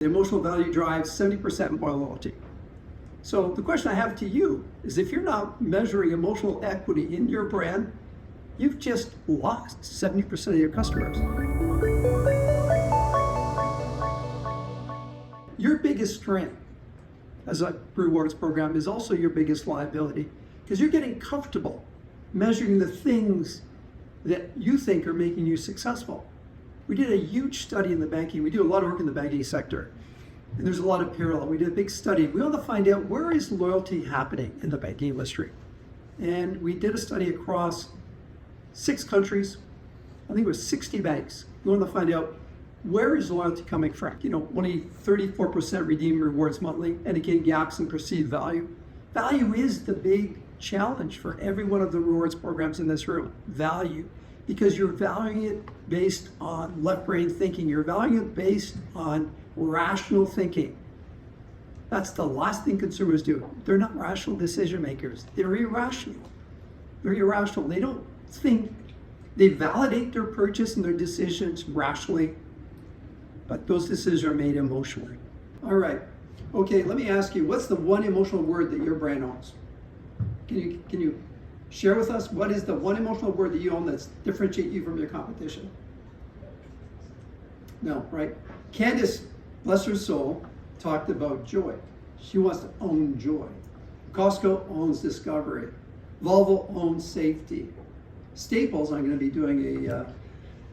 The emotional value drives 70% more loyalty. So the question I have to you is, if you're not measuring emotional equity in your brand, you've just lost 70% of your customers. Your biggest strength as a rewards program is also your biggest liability, because you're getting comfortable measuring the things that you think are making you successful. We did a huge study in the banking. We do a lot of work in the banking sector, and there's a lot of parallel. We did a big study. We want to find out, where is loyalty happening in the banking industry? And we did a study across 6 countries. I think it was 60 banks. We want to find out, where is loyalty coming from? Only 34% redeem rewards monthly, indicating gaps in perceived value. Value is the big challenge for every one of the rewards programs in this room. Value. Because you're valuing it based on left brain thinking. You're valuing it based on rational thinking. That's the last thing consumers do. They're not rational decision makers. They're irrational. They're irrational. They don't think. They validate their purchase and their decisions rationally, but those decisions are made emotionally. All right. Okay, let me ask you, what's the one emotional word that your brand owns? Can you share with us, what is the one emotional word that you own that's differentiate you from your competition? No, right? Candace, bless her soul, talked about joy. She wants to own joy. Costco owns discovery. Volvo owns safety. Staples, I'm going to be doing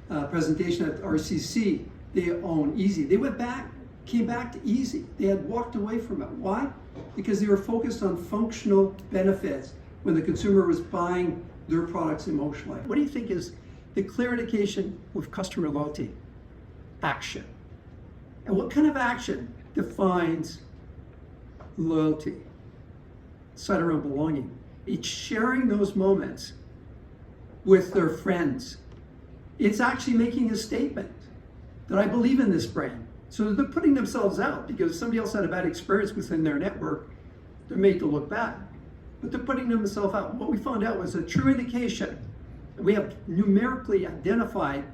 a presentation at RCC. They own easy. They came back to easy. They had walked away from it. Why? Because they were focused on functional benefits when the consumer was buying their products emotionally. What do you think is the clear indication with customer loyalty? Action. And what kind of action defines loyalty? Centered around belonging. It's sharing those moments with their friends. It's actually making a statement that I believe in this brand. So they're putting themselves out, because somebody else had a bad experience within their network. They're made to look bad, but they're putting themselves out. What we found out was a true indication. We have numerically identified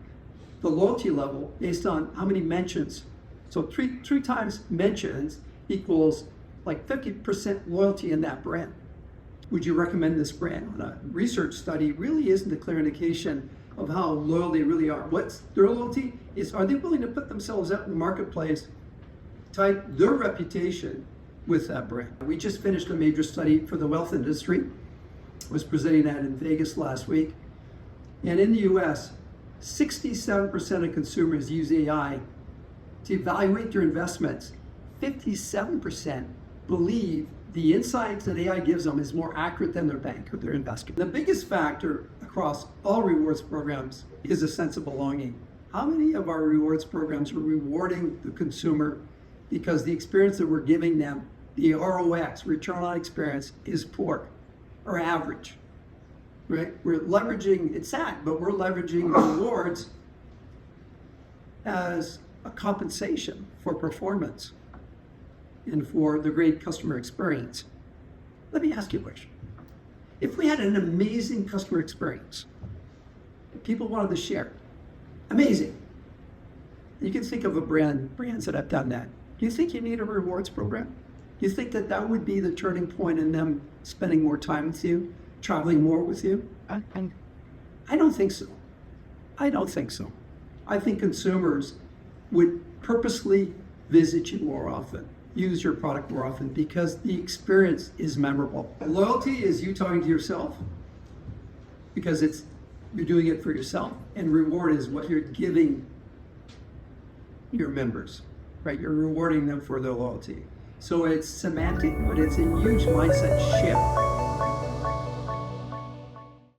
the loyalty level based on how many mentions. So three times mentions equals like 50% loyalty in that brand. Would you recommend this brand? A research study really isn't a clear indication of how loyal they really are. What's their loyalty is, are they willing to put themselves out in the marketplace, tie their reputation with that brand? We just finished a major study for the wealth industry. I was presenting that in Vegas last week. And in the US, 67% of consumers use AI to evaluate their investments. 57% believe the insights that AI gives them is more accurate than their bank or their investor. The biggest factor across all rewards programs is a sense of belonging. How many of our rewards programs are rewarding the consumer because the experience that we're giving them, the ROX, return on experience, is poor or average, right? We're leveraging, it's sad, but we're leveraging rewards as a compensation for performance and for the great customer experience. Let me ask you a question. If we had an amazing customer experience, people wanted to share, amazing. You can think of brands that have done that. Do you think you need a rewards program? Do you think that that would be the turning point in them spending more time with you, traveling more with you? I don't think so. I don't think so. I think consumers would purposely visit you more often, use your product more often, because the experience is memorable. Loyalty is you talking to yourself, because you're doing it for yourself, and reward is what you're giving your members, right? You're rewarding them for their loyalty. So it's semantic, but it's a huge mindset shift.